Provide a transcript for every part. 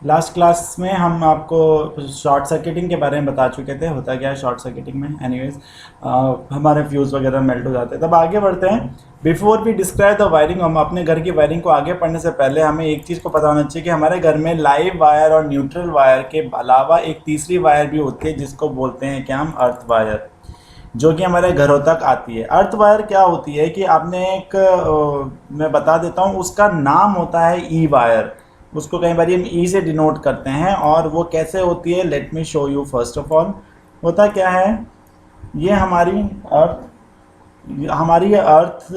Last class में हम आपको शॉर्ट सर्किटिंग के बारे में बता चुके थे, होता क्या है शॉर्ट सर्किटिंग में। एनीवेज हमारे फ्यूज़ वगैरह मेल्ट हो जाते हैं। तब आगे बढ़ते हैं। Before we describe the wiring, हम अपने घर की वायरिंग को आगे पढ़ने से पहले हमें एक चीज़ को पता होना चाहिए कि हमारे घर में लाइव वायर और न्यूट्रल वायर के अलावा एक तीसरी वायर भी होती है जिसको बोलते हैं क्या हम, अर्थ वायर, जो कि हमारे घरों तक आती है। अर्थ वायर क्या होती है कि आपने एक मैं बता देता हूँ, उसका नाम होता है ई वायर। उसको कई बार हम ई से डिनोट करते हैं। और वो कैसे होती है, let me show you. First of all होता क्या है, ये हमारी अर्थ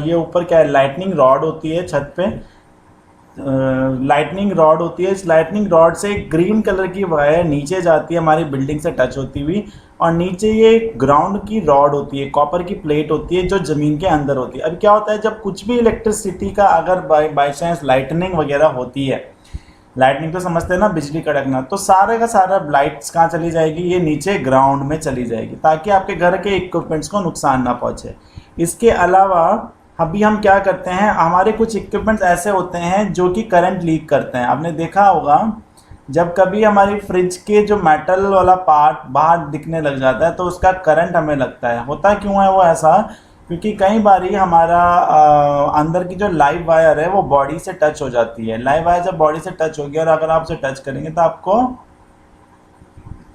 ये ऊपर क्या है, लाइटनिंग रॉड होती है छत पे। लाइटनिंग रॉड होती है। इस लाइटनिंग रॉड से एक ग्रीन कलर की वायर नीचे जाती है हमारी बिल्डिंग से टच होती हुई, और नीचे ये ग्राउंड की रॉड होती है, कॉपर की प्लेट होती है जो ज़मीन के अंदर होती है। अब क्या होता है, जब कुछ भी इलेक्ट्रिसिटी का अगर बाई चांस लाइटनिंग वगैरह होती है, लाइटनिंग तो समझते हैं ना, बिजली कड़कना, तो सारे का सारा लाइट्स कहाँ चली जाएगी, ये नीचे ग्राउंड में चली जाएगी, ताकि आपके घर के इक्विपमेंट्स को नुकसान ना पहुँचे। इसके अलावा अभी हम क्या करते हैं, हमारे कुछ इक्विपमेंट्स ऐसे होते हैं जो कि करंट लीक करते हैं। आपने देखा होगा जब कभी हमारी फ्रिज के जो मेटल वाला पार्ट बाहर दिखने लग जाता है तो उसका करंट हमें लगता है। होता क्यों है वो ऐसा, क्योंकि कई बारी हमारा अंदर की जो लाइव वायर है वो बॉडी से टच हो जाती है। लाइव वायर जब बॉडी से टच होगी और अगर आप उसे टच करेंगे तो आपको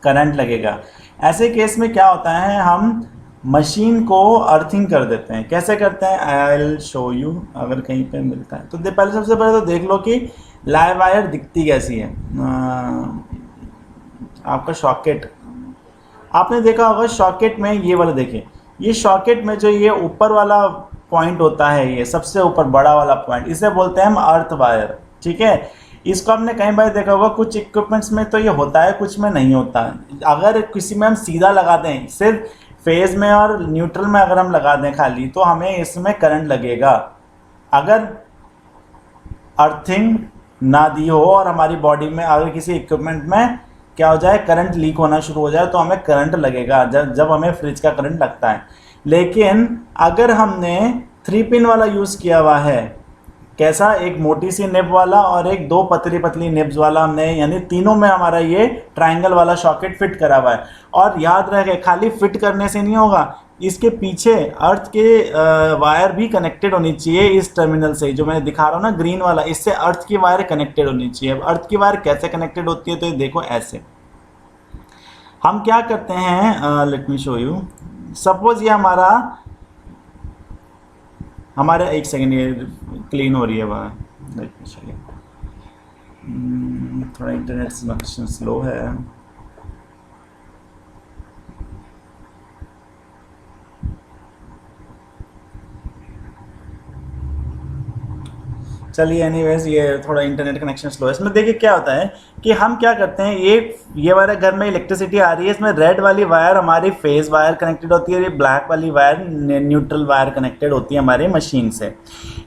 करंट लगेगा। ऐसे केस में क्या होता है, हम मशीन को अर्थिंग कर देते हैं। कैसे करते हैं, आई विल शो यू, अगर कहीं पे मिलता है तो पहले सबसे पहले तो देख लो कि लाइव वायर दिखती कैसी है। आपका सॉकेट, आपने देखा होगा सॉकेट में, ये वाला देखिए, ये सॉकेट में जो ये ऊपर वाला पॉइंट होता है, ये सबसे ऊपर बड़ा वाला पॉइंट, इसे बोलते हैं हम अर्थ वायर। ठीक है, इसको हमने कई बार देखा होगा, कुछ इक्विपमेंट्स में तो ये होता है, कुछ में नहीं होता। अगर किसी में हम सीधा लगा दें, सिर्फ फेज में और न्यूट्रल में अगर हम लगा दें खाली, तो हमें इसमें करंट लगेगा। अगर अर्थिंग ना दी हो और हमारी बॉडी में अगर किसी इक्विपमेंट में क्या हो जाए, करंट लीक होना शुरू हो जाए, तो हमें करंट लगेगा जब हमें फ्रिज का करंट लगता है। लेकिन अगर हमने 3 पिन वाला यूज़ किया हुआ है, कैसा, एक मोटी सी निब वाला और एक 2 पतली पतली निब्स वाला, हमने यानी तीनों में हमारा ये ट्रायंगल वाला सॉकेट फिट करा हुआ है। और याद रहे, खाली फिट करने से नहीं होगा, इसके पीछे अर्थ के वायर भी कनेक्टेड होनी चाहिए इस टर्मिनल से, जो मैंने दिखा रहा हूँ ना ग्रीन वाला, इससे अर्थ की वायर कनेक्टेड होनी चाहिए। अब अर्थ की वायर कैसे कनेक्टेड होती है, तो ये देखो ऐसे हम क्या करते हैं, let me show you. Suppose ये हमारे एक सेकेंड, ये क्लीन हो रही है वहाँ, लेट मी शो यू। थोड़ा इंटरनेट कनेक्शन स्लो है। चलिए, एनीवेज ये थोड़ा इंटरनेट कनेक्शन स्लो है। इसमें देखिए क्या होता है कि हम क्या करते हैं, ये वाला घर में इलेक्ट्रिसिटी आ रही है, इसमें रेड वाली वायर हमारी फेज वायर कनेक्टेड होती है, ये ब्लैक वाली वायर न्यूट्रल वायर कनेक्टेड होती है हमारी मशीन से।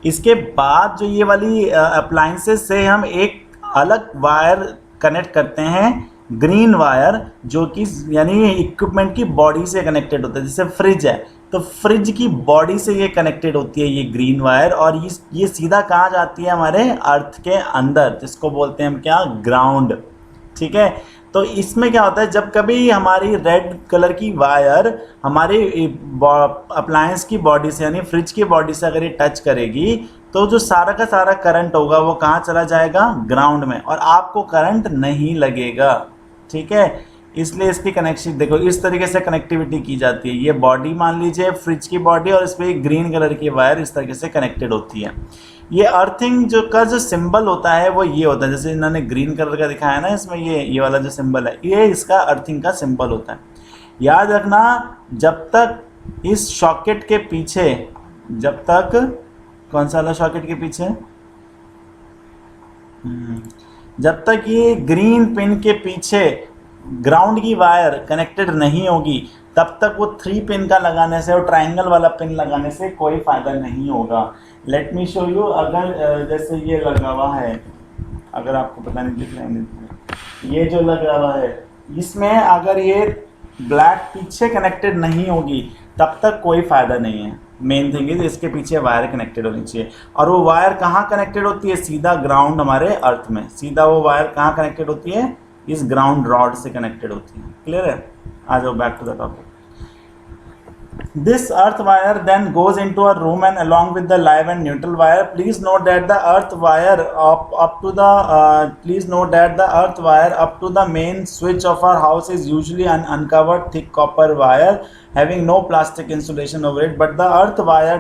इसके बाद जो ये वाली अप्लाइंसेस से हम एक अलग वायर कनेक्ट करते हैं, ग्रीन वायर, जो कि यानी इक्विपमेंट की बॉडी से कनेक्टेड होता है। जैसे फ्रिज है तो फ्रिज की बॉडी से ये कनेक्टेड होती है ये ग्रीन वायर, और ये सीधा कहाँ जाती है, हमारे अर्थ के अंदर, जिसको बोलते हैं हम क्या, ग्राउंड। ठीक है, तो इसमें क्या होता है, जब कभी हमारी रेड कलर की वायर हमारी अप्लायंस की बॉडी से यानी फ्रिज की बॉडी से अगर ये टच करेगी, तो जो सारा का सारा करंट होगा वो कहाँ चला जाएगा, ग्राउंड में, और आपको करंट नहीं लगेगा। ठीक है, इसलिए इसकी कनेक्शन देखो, इस तरीके से कनेक्टिविटी की जाती है। ये बॉडी मान लीजिए फ्रिज की बॉडी, और इस पर एक ग्रीन कलर की वायर इस तरीके से कनेक्टेड होती है। ये अर्थिंग जो सिंबल होता है वो ये होता है, जैसे इन्होंने ग्रीन कलर का दिखाया ना, इसमें ये वाला जो सिंबल है, ये इसका अर्थिंग का सिंबल होता है। याद रखना, जब तक इस सॉकेट के पीछे, जब तक कौन सा वाला सॉकेट के पीछे, जब तक ये ग्रीन पिन के पीछे ग्राउंड की वायर कनेक्टेड नहीं होगी, तब तक वो 3 पिन का लगाने से और ट्रायंगल वाला पिन लगाने से कोई फ़ायदा नहीं होगा। Let me show you. अगर जैसे ये लगा हुआ है, अगर आपको पता नहीं दिख रहा है, ये जो लगा हुआ है, इसमें अगर ये ब्लैक पीछे कनेक्टेड नहीं होगी तब तक कोई फ़ायदा नहीं है। मेन थिंग इज इसके पीछे वायर कनेक्टेड होनी चाहिए। और वो वायर कहाँ कनेक्टेड होती है? सीधा ग्राउंड हमारे अर्थ में, सीधा वो वायर कहाँ कनेक्टेड होती है? इस ग्राउंड रॉड से कनेक्टेड होती है। क्लियर है? आ जाओ back to the topic. This earth wire then goes into a room and along with the live and neutral wire. Please note that the earth wire up to the main switch of our house is usually an uncovered thick copper wire having no plastic insulation over it, but the earth wire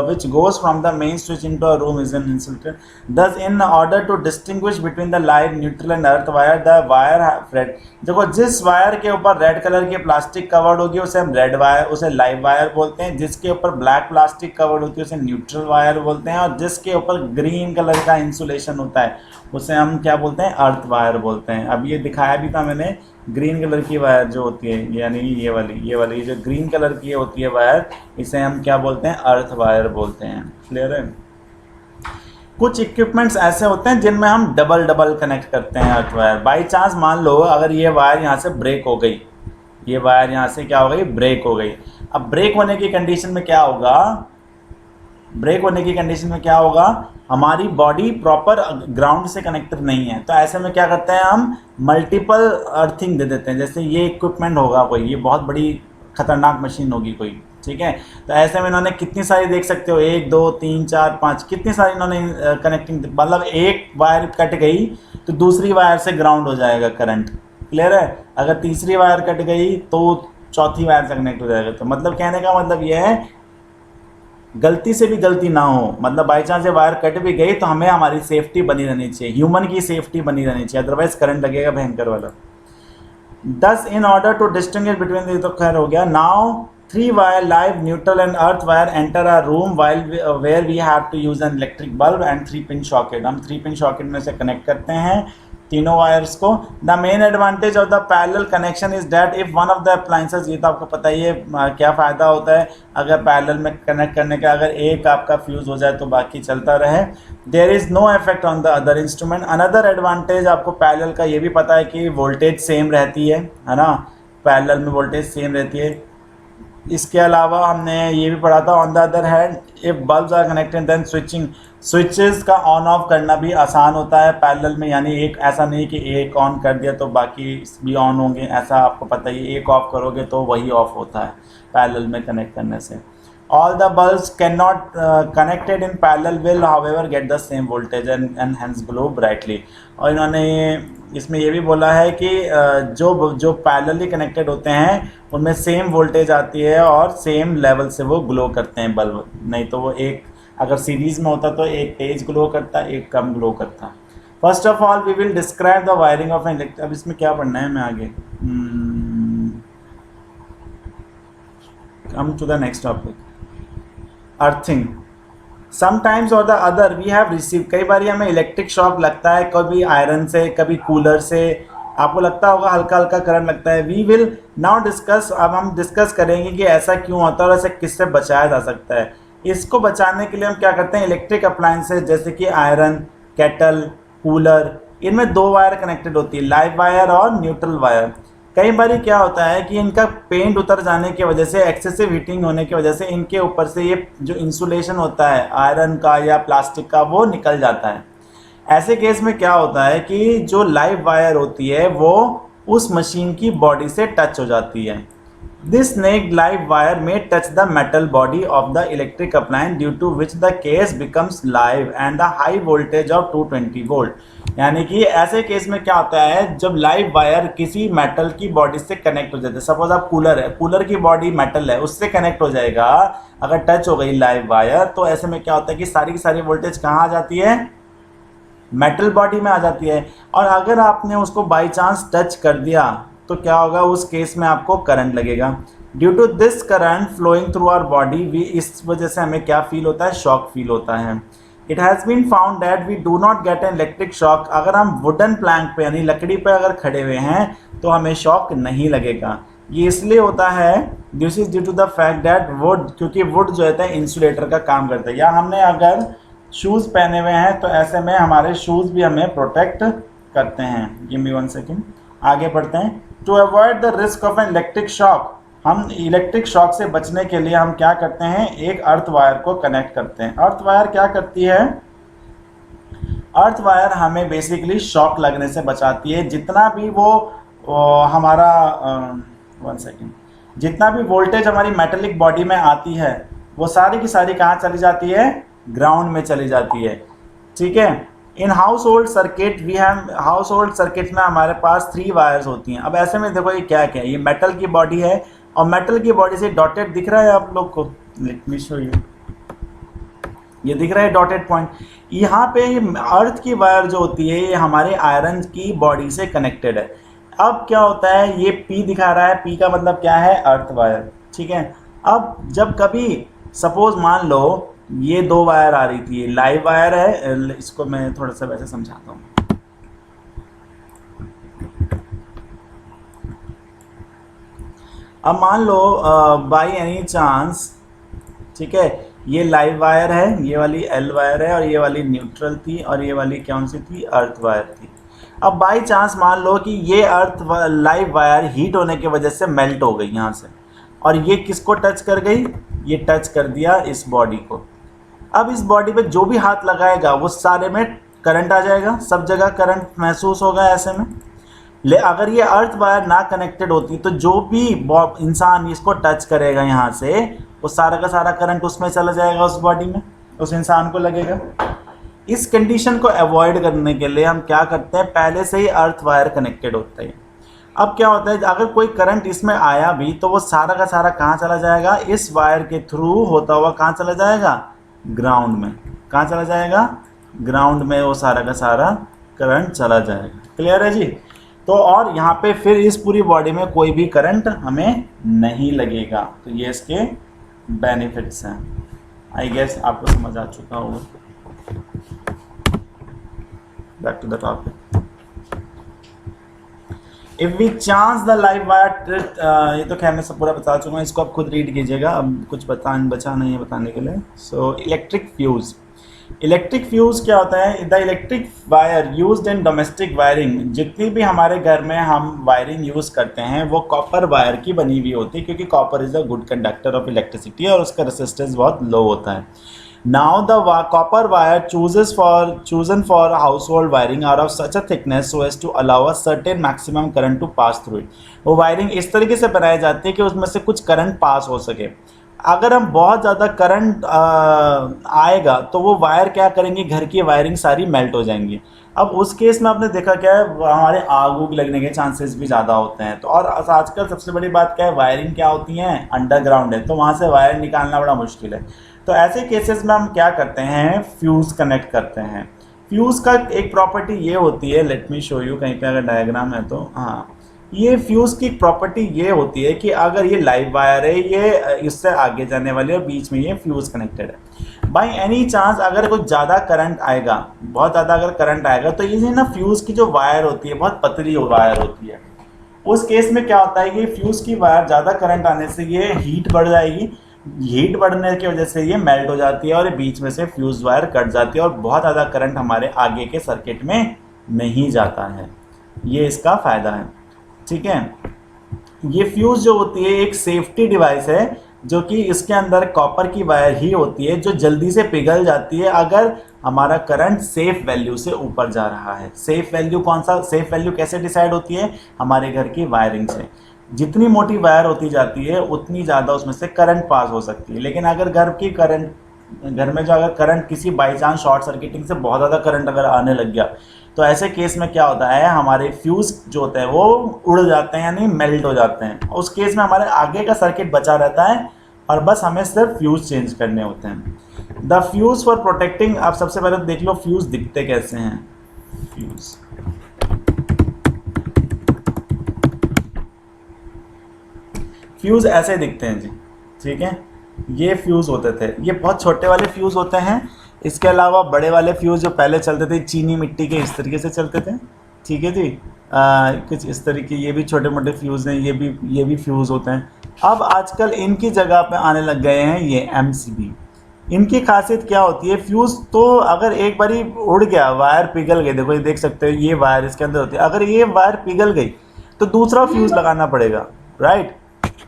which goes from the main switch into a room is an insulated. Thus, in order to distinguish between the live, neutral and earth wire, the wire red, देखो जिस wire के ऊपर red colour की plastic covered होगी उसे हम red wire, उसे live wire बोलते हैं। जिसके ऊपर ब्लैक प्लास्टिक कवर्ड होती है उसे न्यूट्रल वायर बोलते हैं। और जिसके ऊपर ग्रीन कलर का इंसुलेशन होता है उसे हम क्या बोलते हैं? अर्थ वायर बोलते हैं। अब ये दिखाया भी था मैंने, ग्रीन कलर की वायर जो होती है, यानी ये वाली जो ग्रीन कलर की होती है वायर, इसे हम क्या बोलते हैं? अर्थ वायर बोलते हैं। क्लियर है? कुछ इक्विपमेंट्स ऐसे होते हैं जिनमें हम डबल कनेक्ट करते हैं अर्थ वायर। बाई चांस मान लो अगर ये वायर यहाँ से ब्रेक हो गई, ये वायर यहाँ से क्या हो गई? ब्रेक हो गई। अब ब्रेक होने की कंडीशन में क्या होगा? ब्रेक होने की कंडीशन में क्या होगा? हमारी बॉडी प्रॉपर ग्राउंड से कनेक्टेड नहीं है, तो ऐसे में क्या करते हैं? हम मल्टीपल अर्थिंग दे देते हैं। जैसे ये इक्विपमेंट होगा कोई, ये बहुत बड़ी खतरनाक मशीन होगी कोई, ठीक है, तो ऐसे में इन्होंने कितनी सारी देख सकते हो, 1 2 3 4 5 कितनी सारी इन्होंने कनेक्टिंग, मतलब एक वायर कट गई तो दूसरी वायर से ग्राउंड हो जाएगा करंट। क्लियर है? अगर तीसरी वायर कट गई तो चौथी वायर से कनेक्ट हो जाएगा। तो मतलब कहने का मतलब यह है गलती से भी गलती ना हो, मतलब बाई चांस ये वायर कट भी गई तो हमें हमारी सेफ्टी बनी रहनी चाहिए, ह्यूमन की सेफ्टी बनी रहनी चाहिए, अदरवाइज करंट लगेगा भयंकर वाला। Thus, in order to distinguish between the, तो खैर हो गया। Now 3 wire live, neutral and earth wire enter a room while where we have to use an electric bulb and 3 pin socket। हम 3 pin socket में से connect करते हैं तीनों वायर्स को। The main advantage of the parallel connection is that if one of the appliances, ये तो आपको पता ही है क्या फ़ायदा होता है अगर पैरेलल में कनेक्ट करने का, अगर एक आपका फ्यूज़ हो जाए तो बाकी चलता रहे। There is no effect on the other instrument. Another advantage आपको पैरेलल का ये भी पता है कि वोल्टेज सेम रहती है ना, पैरेलल में वोल्टेज सेम रहती है। इसके अलावा हमने ये भी पढ़ा था on the other hand if bulbs are connected then switches का ऑन ऑफ करना भी आसान होता है पैरेलल में, यानी एक ऐसा नहीं कि एक ऑन कर दिया तो बाकी भी ऑन होंगे, ऐसा आपको पता ही, एक ऑफ करोगे तो वही ऑफ होता है पैरेलल में कनेक्ट करने से। All the bulbs can not connected in parallel will however get the same voltage and hence glow brightly. और इन्होंने इसमें ये भी बोला है कि जो पैरेलली कनेक्टेड होते हैं उनमें सेम वोल्टेज आती है और सेम लेवल से वो ग्लो करते हैं बल्ब, नहीं तो वो एक अगर सीरीज़ में होता तो एक तेज ग्लो करता, एक कम ग्लो करता। First of all we will describe the wiring of an electric. अब इसमें क्या पढ़ना है मैं आगे, come to the next topic, earthing. Sometimes or the other we have receive, कई बार हमें इलेक्ट्रिक शॉक लगता है, कभी आयरन से, कभी कूलर से, आपको लगता होगा हल्का हल्का करंट लगता है। वी विल नाउ डिस्कस, अब हम डिस्कस करेंगे कि ऐसा क्यों होता है और ऐसे किससे बचाया जा सकता है। इसको बचाने के लिए हम क्या करते हैं, इलेक्ट्रिक अप्लायंसेज जैसे कि आयरन, केटल, कूलर, इनमें 2 वायर कनेक्टेड होती है, लाइव वायर और न्यूट्रल वायर। कई बार क्या होता है कि इनका पेंट उतर जाने की वजह से, एक्सेसिव हीटिंग होने की वजह से इनके ऊपर से ये जो इंसुलेशन होता है आयरन का या प्लास्टिक का वो निकल जाता है। ऐसे केस में क्या होता है कि जो लाइव वायर होती है वो उस मशीन की बॉडी से टच हो जाती है। This naked live wire may touch the metal body of the electric appliance due to which the case becomes live and the high voltage of 220 volt। यानी कि ऐसे केस में क्या होता है, जब लाइव वायर किसी मेटल की बॉडी से कनेक्ट हो जाता है, सपोज आप कूलर है, कूलर की बॉडी मेटल है, उससे कनेक्ट हो जाएगा, अगर टच हो गई लाइव वायर, तो ऐसे में क्या होता है कि सारी की सारी वोल्टेज कहाँ आ जाती है, मेटल बॉडी में आ जाती है। और अगर आपने उसको बाई चांस टच कर दिया तो क्या होगा, उस केस में आपको करंट लगेगा। Due to this current flowing through our body, we, इस वजह से हमें क्या फील होता है, शॉक फील होता है। It has been found that we do not get an electric shock. अगर हम वुडन प्लैंक पे यानी लकड़ी पे अगर खड़े हुए हैं तो हमें शॉक नहीं लगेगा। ये इसलिए होता है, this is due to the fact that wood, क्योंकि वुड जो होता है इंसुलेटर का काम करता है। या हमने अगर शूज़ पहने हुए हैं तो ऐसे में हमारे शूज़ भी हमें प्रोटेक्ट करते हैं। गिव मी 1 सेकेंड, आगे बढ़ते हैं। To avoid the risk of an electric shock हम इलेक्ट्रिक शॉक से बचने के लिए हम क्या करते हैं, एक अर्थ वायर को कनेक्ट करते हैं। अर्थ वायर क्या करती है, अर्थ वायर हमें बेसिकली शॉक लगने से बचाती है। जितना भी वो हमारा 1 सेकेंड, जितना भी वोल्टेज हमारी मेटेलिक बॉडी में आती है वो सारी की सारी कहाँ चली जाती है, ग्राउंड में चली जाती है। ठीक है। In household circuit we have, household circuit में हमारे पास 3 वायर्स होती हैं। अब ऐसे में देखो ये क्या क्या है, ये मेटल की बॉडी है और मेटल की बॉडी से डॉटेड दिख रहा है आप लोग को, लेट मी शो यू, ये दिख रहा है डॉटेड पॉइंट। यहाँ पे अर्थ की वायर जो होती है ये हमारे आयरन की बॉडी से कनेक्टेड है। अब क्या होता है, ये P दिखा रहा है, P का मतलब क्या है, अर्थ वायर। ठीक है। अब जब कभी सपोज मान लो ये 2 वायर आ रही थी, लाइव वायर है, इसको मैं थोड़ा सा वैसे समझाता हूँ। अब मान लो बाई एनी चांस, ठीक है, ये लाइव वायर है, ये वाली L वायर है और ये वाली न्यूट्रल थी और ये वाली कौन सी थी, अर्थ वायर थी। अब बाई चांस मान लो कि ये अर्थ लाइव वायर हीट होने की वजह से मेल्ट हो गई यहाँ से, और ये किसको टच कर गई, ये टच कर दिया इस बॉडी को। अब इस बॉडी पे जो भी हाथ लगाएगा वो सारे में करंट आ जाएगा, सब जगह करंट महसूस होगा ऐसे में। अगर ये अर्थ वायर ना कनेक्टेड होती तो जो भी इंसान इसको टच करेगा यहाँ से, वो सारा का सारा करंट उसमें चला जाएगा, उस बॉडी में उस इंसान को लगेगा। इस कंडीशन को अवॉइड करने के लिए हम क्या करते हैं, पहले से ही अर्थ वायर कनेक्टेड होता है। अब क्या होता है, अगर कोई करंट इसमें आया भी तो वो सारा का सारा कहाँ चला जाएगा, इस वायर के थ्रू होता हुआ कहाँ चला जाएगा, ग्राउंड में। कहाँ चला जाएगा, ग्राउंड में वो सारा का सारा करंट चला जाएगा। क्लियर है जी। तो और यहाँ पे फिर इस पूरी बॉडी में कोई भी करंट हमें नहीं लगेगा। तो ये इसके बेनिफिट्स हैं। आई गेस आपको समझ आ चुका होगा। Back to the topic. If we chance the live wire, ये तो खैर मैं सब पूरा बता चुका हूँ, इसको आप खुद रीड कीजिएगा, अब कुछ बचा नहीं है बताने के लिए। So electric fuse, electric fuse क्या होता है, the electric wire used in domestic wiring. जितनी भी हमारे घर में हम वायरिंग यूज़ करते हैं वो कॉपर वायर की बनी हुई होती है, क्योंकि copper is a good conductor of electricity और उसका रेसिस्टेंस बहुत लो होता है। Now the copper wire chosen for household wiring are of such a thickness so as to allow a certain maximum current to pass through it। वो wiring इस तरीके से बनाई जाती है कि उसमें से कुछ करंट पास हो सके। अगर हम बहुत ज़्यादा करंट आएगा तो वो वायर क्या करेंगे, घर की वायरिंग सारी मेल्ट हो जाएंगी। अब उस केस में आपने देखा क्या है, हमारे आग उग लगने के चांसेस भी ज़्यादा होते हैं। तो और आजकल सबसे बड़ी बात क्या है, वायरिंग क्या होती है, अंडरग्राउंड है, तो वहाँ से वायर निकालना बड़ा मुश्किल है। तो ऐसे केसेस में हम क्या करते हैं, फ्यूज़ कनेक्ट करते हैं। फ्यूज़ का एक प्रॉपर्टी ये होती है, लेट मी शो यू, कहीं पे अगर डायग्राम है तो, हाँ, ये फ्यूज़ की प्रॉपर्टी ये होती है कि अगर ये लाइव वायर है, ये इससे आगे जाने वाली है और बीच में ये फ्यूज़ कनेक्टेड है। बाई एनी चांस अगर कुछ ज़्यादा करंट आएगा, बहुत ज़्यादा अगर करंट आएगा, तो ये ना फ्यूज़ की जो वायर होती है बहुत पतली वायर होती है। उस केस में क्या होता है कि फ्यूज़ की वायर ज़्यादा करंट आने से ये हीट बढ़ जाएगी, हीट बढ़ने की वजह से ये मेल्ट हो जाती है और बीच में से फ्यूज़ वायर कट जाती है और बहुत ज़्यादा करंट हमारे आगे के सर्किट में नहीं जाता है। ये इसका फ़ायदा है। ठीक है। ये फ्यूज़ जो होती है एक सेफ्टी डिवाइस है, जो कि इसके अंदर कॉपर की वायर ही होती है जो जल्दी से पिघल जाती है अगर हमारा करंट सेफ वैल्यू से ऊपर जा रहा है। सेफ वैल्यू कौन सा, सेफ वैल्यू कैसे डिसाइड होती है, हमारे घर की वायरिंग से। जितनी मोटी वायर होती जाती है उतनी ज़्यादा उसमें से करंट पास हो सकती है। लेकिन अगर घर में जो अगर करंट किसी बाई चांस शॉर्ट सर्किटिंग से बहुत ज़्यादा करंट अगर आने लग गया, तो ऐसे केस में क्या होता है, हमारे फ्यूज़ जो होते हैं वो उड़ जाते हैं, यानी मेल्ट हो जाते हैं। उस केस में हमारे आगे का सर्किट बचा रहता है और बस हमें सिर्फ फ्यूज़ चेंज करने होते हैं। द फ्यूज़ फॉर प्रोटेक्टिंग, आप सबसे पहले देख लो फ्यूज़ दिखते कैसे हैं। फ्यूज़ ऐसे दिखते हैं जी। ठीक है, ये फ्यूज़ होते थे, ये बहुत छोटे वाले फ्यूज़ होते हैं। इसके अलावा बड़े वाले फ्यूज़ जो पहले चलते थे चीनी मिट्टी के, इस तरीके से चलते थे। ठीक है जी, कुछ इस तरीके, ये भी छोटे मोटे फ्यूज़ हैं, ये भी फ्यूज़ होते हैं। अब आजकल इनकी जगह पे आने लग गए हैं ये MCB। इनकी खासियत क्या होती है, फ्यूज़ तो अगर एक बारी उड़ गया, वायर पिघल गई, देखो ये देख सकते हो ये वायर इसके अंदर होती है, अगर ये वायर पिघल गई तो दूसरा फ्यूज़ लगाना पड़ेगा, राइट।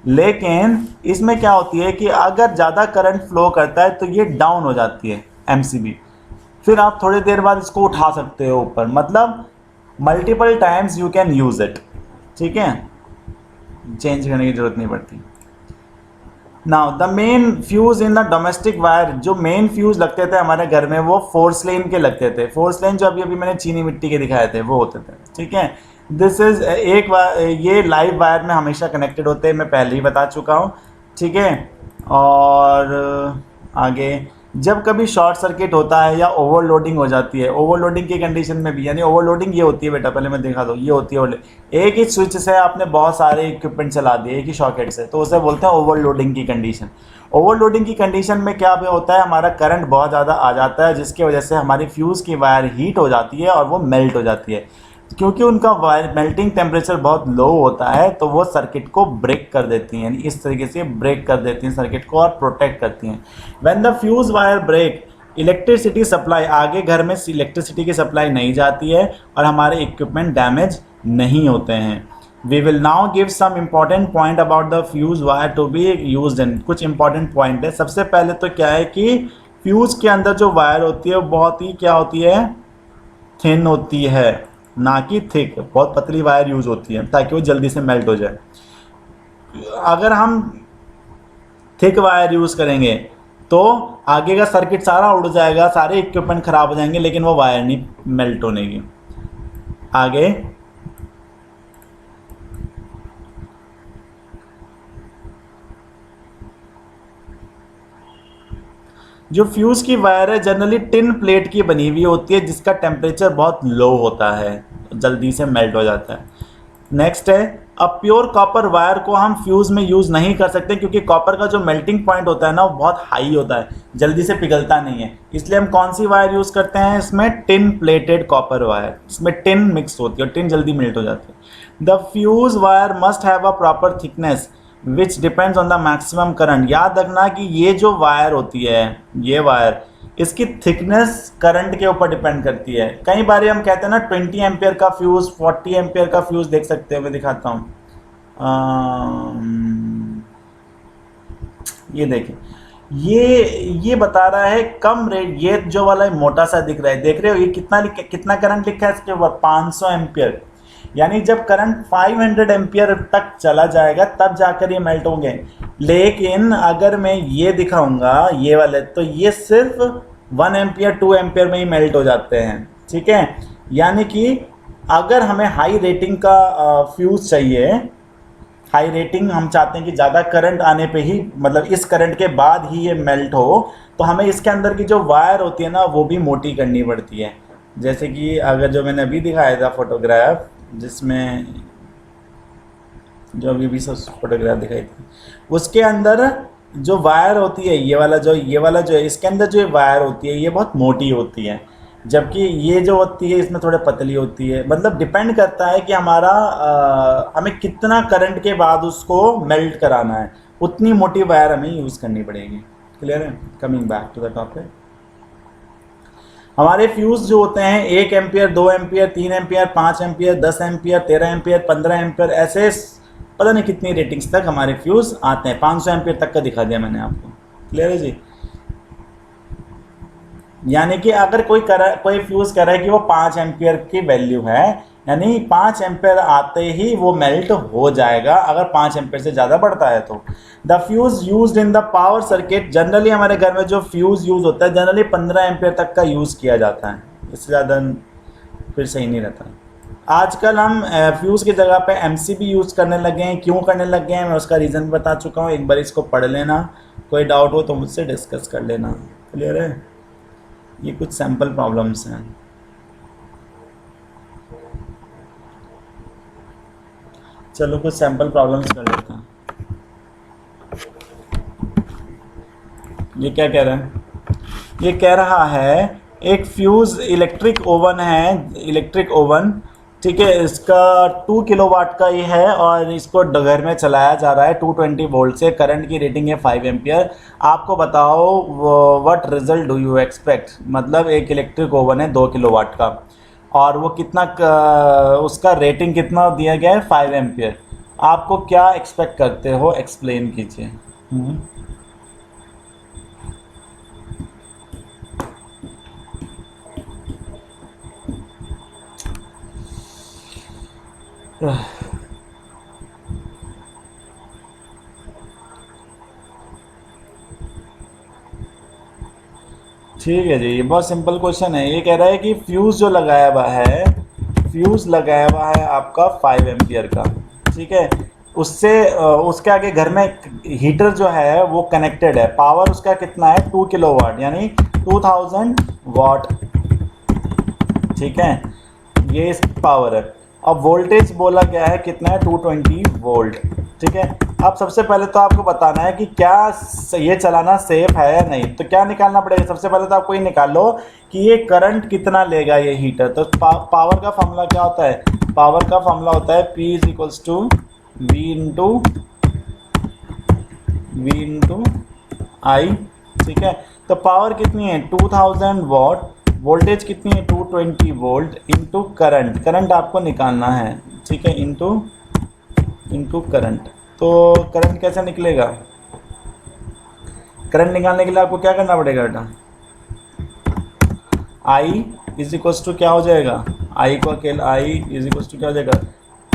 लेकिन इसमें क्या होती है कि अगर ज़्यादा करंट फ्लो करता है तो ये डाउन हो जाती है एमसीबी, फिर आप थोड़ी देर बाद इसको उठा सकते हो ऊपर, मतलब multiple times you can use it. ठीक है, चेंज करने की ज़रूरत नहीं पड़ती। Now the main fuse in the domestic wire, जो मेन फ्यूज़ लगते थे हमारे घर में वो फोर्सलेन के लगते थे। फोर्सलेन जो अभी अभी मैंने चीनी मिट्टी के दिखाए थे वो होते थे। ठीक है, दिस इज़ ये लाइव वायर में हमेशा कनेक्टेड होते हैं, मैं पहले ही बता चुका हूँ। ठीक है, और आगे जब कभी शॉर्ट सर्किट होता है या ओवरलोडिंग हो जाती है, ओवरलोडिंग की कंडीशन में भी, यानी ओवरलोडिंग ये होती है बेटा, पहले मैं दिखा दूँ, ये होती है एक ही स्विच से आपने बहुत सारे इक्विपमेंट चला दिए एक ही सॉकेट से, तो उसे बोलते हैं ओवरलोडिंग की कंडीशन। ओवरलोडिंग की कंडीशन में क्या भी होता है, हमारा करंट बहुत ज़्यादा आ जाता है, जिसकी वजह से हमारी फ्यूज़ की वायर हीट हो जाती है और वो मेल्ट हो जाती है। क्योंकि उनका वायर मेल्टिंग टेम्परेचर बहुत लो होता है तो वो सर्किट को ब्रेक कर देती हैं, इस तरीके से ब्रेक कर देती हैं सर्किट को और प्रोटेक्ट करती हैं। When the fuse wire break, electricity supply, आगे घर में इलेक्ट्रिसिटी की सप्लाई नहीं जाती है और हमारे इक्विपमेंट डैमेज नहीं होते हैं। We will now give some important point about the fuse wire to be used in. कुछ इंपॉर्टेंट पॉइंट है। सबसे पहले तो क्या है कि फ्यूज़ के अंदर जो वायर होती है वो बहुत ही क्या होती है, थिन होती है, ना कि थिक। बहुत पतली वायर यूज़ होती है ताकि वो जल्दी से मेल्ट हो जाए। अगर हम थिक वायर यूज़ करेंगे तो आगे का सर्किट सारा उड़ जाएगा, सारे इक्विपमेंट ख़राब हो जाएंगे, लेकिन वो वायर नहीं मेल्ट होने की। आगे जो फ्यूज़ की वायर है जनरली टिन प्लेट की बनी हुई होती है, जिसका टेम्परेचर बहुत लो होता है, जल्दी से मेल्ट हो जाता है। नेक्स्ट है, अब प्योर कॉपर वायर को हम फ्यूज़ में यूज़ नहीं कर सकते क्योंकि कॉपर का जो मेल्टिंग पॉइंट होता है ना वो बहुत हाई होता है, जल्दी से पिघलता नहीं है। इसलिए हम कौन सी वायर यूज़ करते हैं इसमें, टिन प्लेटेड कॉपर वायर। इसमें टिन मिक्स होती है और टिन जल्दी मेल्ट हो जाती है। The fuse wire must have a proper thickness which depends on the maximum current. याद रखना कि ये जो वायर होती है, ये वायर, इसकी थिकनेस करंट के ऊपर डिपेंड करती है। कई बार हम कहते हैं ना 20 एम्पियर का फ्यूज़, 40 एम्पियर का फ्यूज़, देख सकते हो, मैं दिखाता हूँ। ये देखिए, ये बता रहा है कम रेट, ये जो वाला मोटा सा दिख रहा है, देख रहे हो, ये कितना करंट लिखा है इसके ऊपर, 500 एम्पियर। यानी जब करंट 500 एम्पियर तक चला जाएगा तब जाकर ये मेल्ट होंगे। लेकिन अगर मैं ये दिखाऊंगा ये वाले, तो ये सिर्फ 1 एम्पियर 2 एम्पियर में ही मेल्ट हो जाते हैं। ठीक है, यानी कि अगर हमें हाई रेटिंग का फ्यूज़ चाहिए, हाई रेटिंग हम चाहते हैं कि ज़्यादा करंट आने पे ही, मतलब इस करंट के बाद ही ये मेल्ट हो, तो हमें इसके अंदर की जो वायर होती है ना वो भी मोटी करनी पड़ती है। जैसे कि अगर जो मैंने अभी दिखाया था फोटोग्राफ, जिसमें जो अभी भी सब फोटोग्राफ दिखाई थी, उसके अंदर जो वायर होती है, ये वाला जो है, इसके अंदर जो वायर होती है ये बहुत मोटी होती है, जबकि ये जो होती है इसमें थोड़े पतली होती है। मतलब डिपेंड करता है कि हमारा हमें कितना करंट के बाद उसको मेल्ट कराना है, उतनी मोटी वायर हमें यूज़ करनी पड़ेगी। क्लियर है? Coming back to the topic, हमारे फ्यूज़ जो होते हैं 1 ampere, 2 ampere, 3 ampere, 5 ampere, 10 ampere, 13 ampere, 15 ampere, ऐसे पता नहीं कितनी रेटिंग्स तक हमारे फ्यूज़ आते हैं। 500 एम्पियर तक का दिखा दिया मैंने आपको। क्लियर है जी? यानी कि अगर कोई फ्यूज़ कह रहा है कि वो 5 एम्पियर की वैल्यू है, यानी 5 एम्पियर आते ही वो मेल्ट हो जाएगा अगर 5 एम्पियर से ज़्यादा बढ़ता है तो। The fuse used in the power circuit, generally हमारे घर में जो फ्यूज़ यूज़ होता है जनरली 15 एम्पियर तक का यूज़ किया जाता है, इससे ज़्यादा फिर सही नहीं रहता। आजकल हम फ्यूज़ की जगह पे एमसीबी यूज़ करने लगे हैं। क्यों करने लगे हैं मैं उसका रीज़न बता चुका हूँ, एक बार इसको पढ़ लेना, कोई डाउट हो तो मुझसे डिस्कस कर लेना। क्लियर है? ये कुछ सैम्पल प्रॉब्लम्स हैं। चलो कुछ सैम्पल प्रॉब्लम्स कर लेते हैं। ये क्या कह रहा है? ये कह रहा है एक फ्यूज़ इलेक्ट्रिक ओवन है, इलेक्ट्रिक ओवन, ठीक है, इसका 2 किलोवाट का ये है और इसको घर में चलाया जा रहा है 220 वोल्ट से, करंट की रेटिंग है 5 एम्पियर। आपको बताओ what result do you expect. मतलब एक इलेक्ट्रिक ओवन है 2 किलोवाट का और वो कितना उसका रेटिंग कितना दिया गया है, 5 एम्पियर। आपको क्या एक्सपेक्ट करते हो, एक्सप्लेन कीजिए। ठीक है जी, ये बहुत सिंपल क्वेश्चन है। ये कह रहा है कि फ्यूज़ जो लगाया हुआ है, फ्यूज़ लगाया हुआ है आपका 5 एम्पियर का, ठीक है। उससे उसके आगे घर में हीटर जो है वो कनेक्टेड है। पावर उसका कितना है, 2 किलोवाट यानी 2000 वाट, ठीक है। ये इसकी पावर है। अब वोल्टेज बोला गया है कितना है, 220 वोल्ट, ठीक है। अब सबसे पहले तो आपको बताना है कि क्या ये चलाना सेफ है या नहीं। तो क्या निकालना पड़ेगा, सबसे पहले तो आपको ये निकाल लो कि ये करंट कितना लेगा ये हीटर। तो पावर का फॉर्मूला क्या होता है, पावर का फॉर्मूला होता है P is equals to V into I, ठीक है। तो पावर कितनी है 2000 वॉट, वोल्टेज कितनी है 220 वोल्ट इंटू करंट, करंट आपको निकालना है, ठीक है, इंटू करंट। तो करंट कैसे निकलेगा, करंट निकालने के लिए आपको क्या करना पड़ेगा बेटा, आई इज इक्वल्स टू क्या हो जाएगा, आई को अकेला आई इज इक्वल्स टू क्या हो जाएगा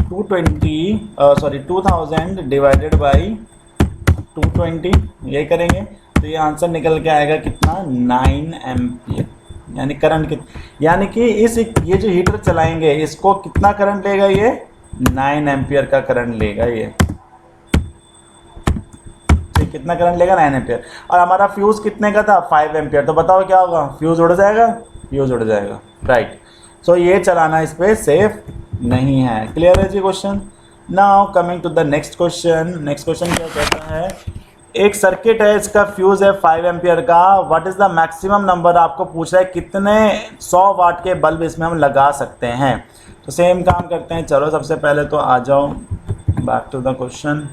2000 डिवाइडेड बाई 220, यही करेंगे तो ये आंसर निकल के आएगा कितना 9 एम्पियर। यानी करंट यानी कि ये जो हीटर चलाएंगे इसको कितना करंट लेगा, ये 9 एम्पियर का करंट लेगा ये, ठीक, कितना करंट लेगा 9 एम्पियर। और हमारा फ्यूज़ कितने का था 5 एम्पियर, तो बताओ क्या होगा, फ्यूज़ उड़ जाएगा, फ्यूज़ उड़ जाएगा, राइट। सो ये चलाना इस पर सेफ नहीं है। क्लियर है जी question. Now coming to the next question. Next question क्या कहता है, एक सर्किट है, इसका फ्यूज़ है 5 एम्पियर का, what is the maximum number, आपको पूछ रहा है कितने 100 वाट के बल्ब इसमें हम लगा सकते हैं। तो सेम काम करते हैं, चलो सबसे पहले तो आ जाओ बैक टू द क्वेश्चन।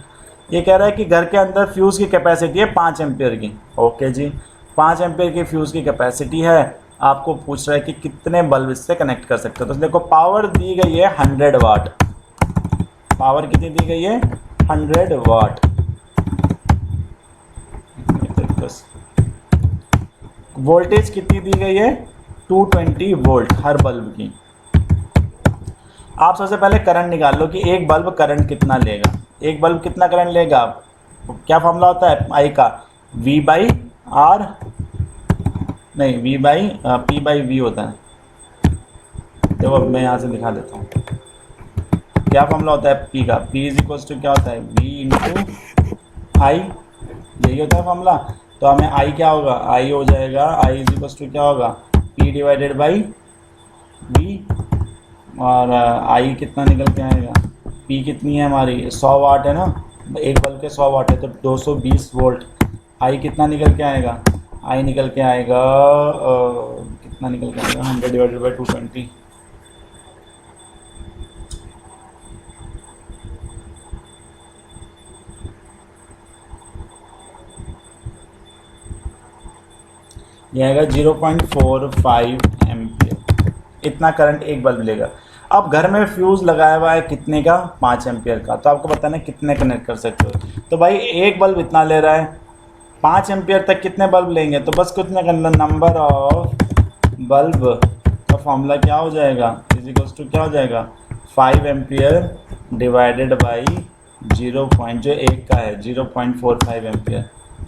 ये कह रहा है कि घर के अंदर फ्यूज़ की कैपेसिटी है 5 एम्पियर की, ओके जी, 5 एम्पियर की फ्यूज़ की कैपेसिटी है। आपको पूछ रहा है कि कितने बल्ब इससे कनेक्ट कर सकते हो। तो देखो पावर दी गई है 100 वाट, पावर कितनी दी गई है 100 वाट, वोल्टेज कितनी दी गई है 220 वोल्ट हर बल्ब की। आप सबसे पहले करंट निकाल लो कि एक बल्ब करंट कितना लेगा, एक बल्ब कितना करंट लेगा। क्या फॉर्मूला होता है आई का, V बाई आर, नहीं V by P by V होता है। देखो अब मैं यहाँ से दिखा देता हूँ क्या फॉर्मूला होता है P का, P इज इक्वल्स टू क्या होता है V इंटू आई, यही होता है फॉर्मूला। तो हमें आई क्या होगा, आई हो जाएगा आई इज इक्वल्स टू क्या होगा P डिवाइडेड बाई V, और आई कितना निकल के आएगा, P कितनी है हमारी 100 वाट है ना, एक बल्ब के 100 वाट है तो 220 वोल्ट। आई कितना निकल के आएगा, आई निकल के आएगा कितना निकल के आएगा 100 डिवाइडेड बाई 220, यह आएगा 0.45 एम्पियर, इतना करंट एक बल्ब लेगा। अब घर में फ्यूज़ लगाया हुआ है कितने का 5 एम्पियर का, तो आपको बताना है कितने कनेक्ट कर सकते हो। तो भाई एक बल्ब इतना ले रहा है, 5 एम्पियर तक कितने बल्ब लेंगे, तो बस कितना करना, नंबर ऑफ बल्ब का फॉर्मूला क्या हो जाएगा इज इक्वल्स टू क्या हो जाएगा 5 एम्पियर डिवाइडेड बाई 0. जो एक का है 0.45 एम्पियर,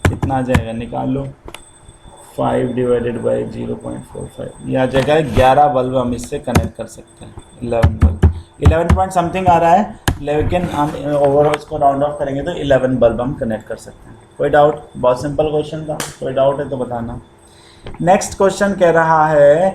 कितना आ जाएगा निकाल लो, 5 डिवाइडेड बाई 0.45, यह आ जाएगा 11 बल्ब हम इससे कनेक्ट कर सकते हैं, 11 बल्ब, 11 पॉइंट समथिंग आ रहा है, लेकिन हम ओवरऑल इसको राउंड ऑफ करेंगे तो 11 बल्ब हम कनेक्ट कर सकते हैं। कोई डाउट, बहुत सिंपल क्वेश्चन था, कोई डाउट है तो बताना। नेक्स्ट क्वेश्चन कह रहा है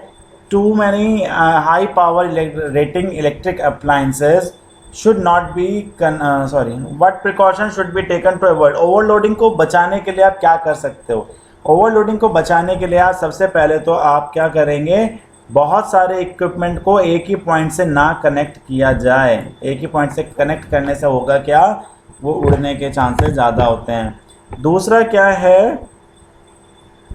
too many high power rating electric appliances should not be what precaution should be taken to avoid, overloading को बचाने के लिए आप क्या कर सकते हो। ओवरलोडिंग को बचाने के लिए आप सबसे पहले तो आप क्या करेंगे, बहुत सारे इक्विपमेंट को एक ही पॉइंट से ना कनेक्ट किया जाए। एक ही पॉइंट से कनेक्ट करने से होगा क्या, वो उड़ने के चांसेस ज़्यादा होते हैं। दूसरा क्या है,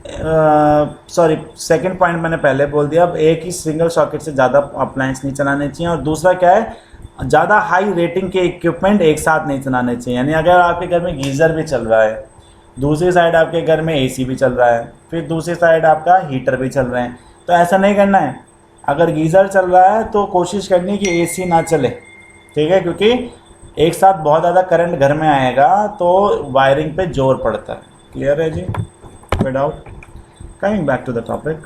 सॉरी, सेकंड पॉइंट मैंने पहले बोल दिया। अब एक ही सिंगल सॉकेट से ज़्यादा अप्लायंस नहीं चलाने चाहिए। और दूसरा क्या है, ज़्यादा हाई रेटिंग के इक्विपमेंट एक साथ नहीं चलाने चाहिए। यानी अगर आपके घर में गीज़र भी चल रहा है, दूसरी साइड आपके घर में एसी भी चल रहा है, फिर दूसरी साइड आपका हीटर भी चल रहे हैं, तो ऐसा नहीं करना है। अगर गीज़र चल रहा है तो कोशिश करनी है कि एसी ना चले, ठीक है, क्योंकि एक साथ बहुत ज़्यादा करंट घर में आएगा तो वायरिंग पे जोर पड़ता है। क्लियर है जी, कोई doubt? Coming back to the topic,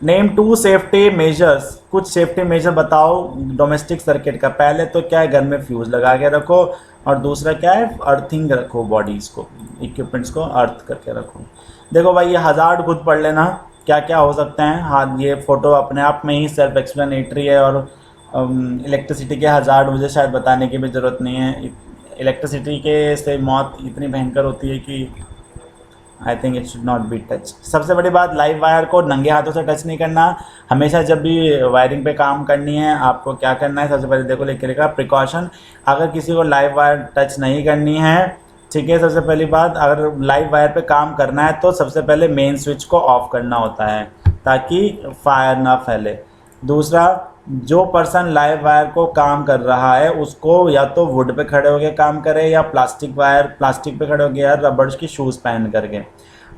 name to safety measures. कुछ सेफ्टी मेजर बताओ डोमेस्टिक सर्किट का। पहले तो क्या है, घर में फ्यूज़ लगा के रखो, और दूसरा क्या है, अर्थिंग रखो, बॉडीज़ को, इक्विपमेंट्स को अर्थ करके रखो। देखो भाई, ये हज़ार्ड खुद पढ़ लेना क्या क्या हो सकते हैं। हाँ, ये फ़ोटो अपने आप में ही सेल्फ एक्सप्लेनेटरी है, और इलेक्ट्रिसिटी के हज़ार्ड मुझे शायद बताने की भी ज़रूरत नहीं है। इलेक्ट्रिसिटी के से मौत इतनी भयंकर होती है कि I think it should not be touch. सबसे बड़ी बात, लाइव वायर को नंगे हाथों से टच नहीं करना। हमेशा जब भी वायरिंग पे काम करनी है, आपको क्या करना है, सबसे पहले देखो लिख के रखा प्रिकॉशन। अगर किसी को लाइव वायर टच नहीं करनी है, ठीक है, सबसे पहली बात, अगर लाइव वायर पे काम करना है तो सबसे पहले मेन स्विच को ऑफ करना होता है ताकि फायर ना फैले। दूसरा, जो पर्सन लाइव वायर को काम कर रहा है उसको या तो वुड पे खड़े होकर काम करे, या प्लास्टिक पे खड़े होकर, या रबड़ की शूज़ पहन करके,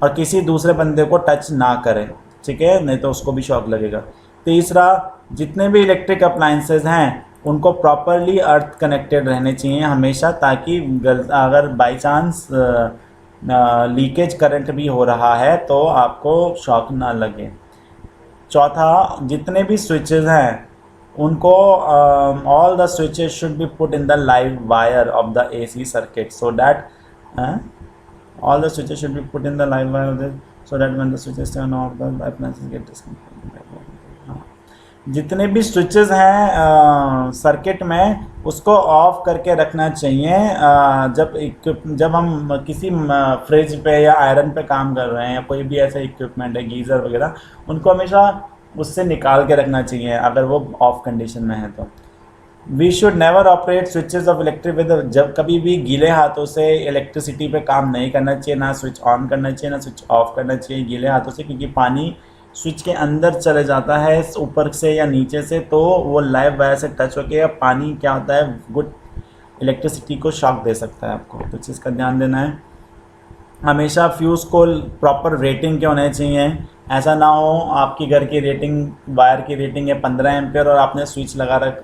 और किसी दूसरे बंदे को टच ना करें, ठीक है, नहीं तो उसको भी शॉक लगेगा। तीसरा, जितने भी इलेक्ट्रिक अप्लाइंसेस हैं उनको प्रॉपरली अर्थ कनेक्टेड रहने चाहिए हमेशा, ताकि अगर बाई चांस लीकेज करंट भी हो रहा है तो आपको शॉक ना लगे। चौथा, जितने भी स्विचेस हैं उनको all the switches should be put in the live wire of the AC circuit, so that all the switches should be put in the live wire of the, so that when the switches turn off the appliances get disconnected। जितने भी switches हैं circuit में उसको of करके रखना चाहिए। जब हम किसी फ्रिज पे या आयरन पे काम कर रहे हैं, या कोई भी ऐसे इक्विपमेंट है, गीज़र वगैरह, उनको हमेशा उससे निकाल के रखना चाहिए अगर वो ऑफ कंडीशन में है तो। We should never operate switches of electric with, जब कभी भी गीले हाथों से इलेक्ट्रिसिटी पे काम नहीं करना चाहिए, ना स्विच ऑन करना चाहिए ना स्विच ऑफ करना चाहिए गीले हाथों से, क्योंकि पानी स्विच के अंदर चले जाता है ऊपर से या नीचे से, तो वो लाइव वायर से टच होकर, या पानी क्या होता है, गुड इलेक्ट्रिसिटी को शॉक दे सकता है आपको, तो चीज़ का ध्यान देना है। हमेशा फ्यूज़ को प्रॉपर रेटिंग के होने चाहिए। ऐसा ना हो आपकी घर की रेटिंग, वायर की रेटिंग है 15 एम्पियर और आपने स्विच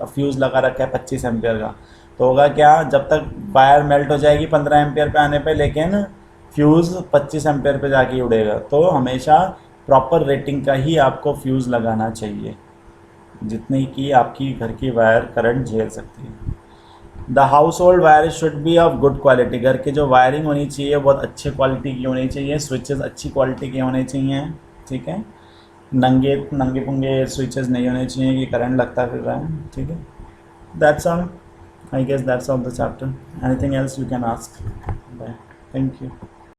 फ्यूज़ लगा रखा है 25 एम्पियर का, तो होगा क्या, जब तक वायर मेल्ट हो जाएगी 15 एम्पियर पे आने पे, लेकिन फ्यूज़ 25 एम्पियर पे जाके उड़ेगा। तो हमेशा प्रॉपर रेटिंग का ही आपको फ्यूज़ लगाना चाहिए, जितनी कि आपकी घर की वायर करंट झेल सकती है। The house hold wire should be of good quality. घर की जो वायरिंग होनी चाहिए बहुत अच्छे क्वालिटी की होनी चाहिए, स्विचेस अच्छी क्वालिटी के होने चाहिए, ठीक है, नंगे नंगे पुंगे स्विचेस नहीं होने चाहिए कि करंट लगता फिर रहा है, ठीक है। That's all, I guess that's all the chapter. Anything else you can ask. Bye, thank you.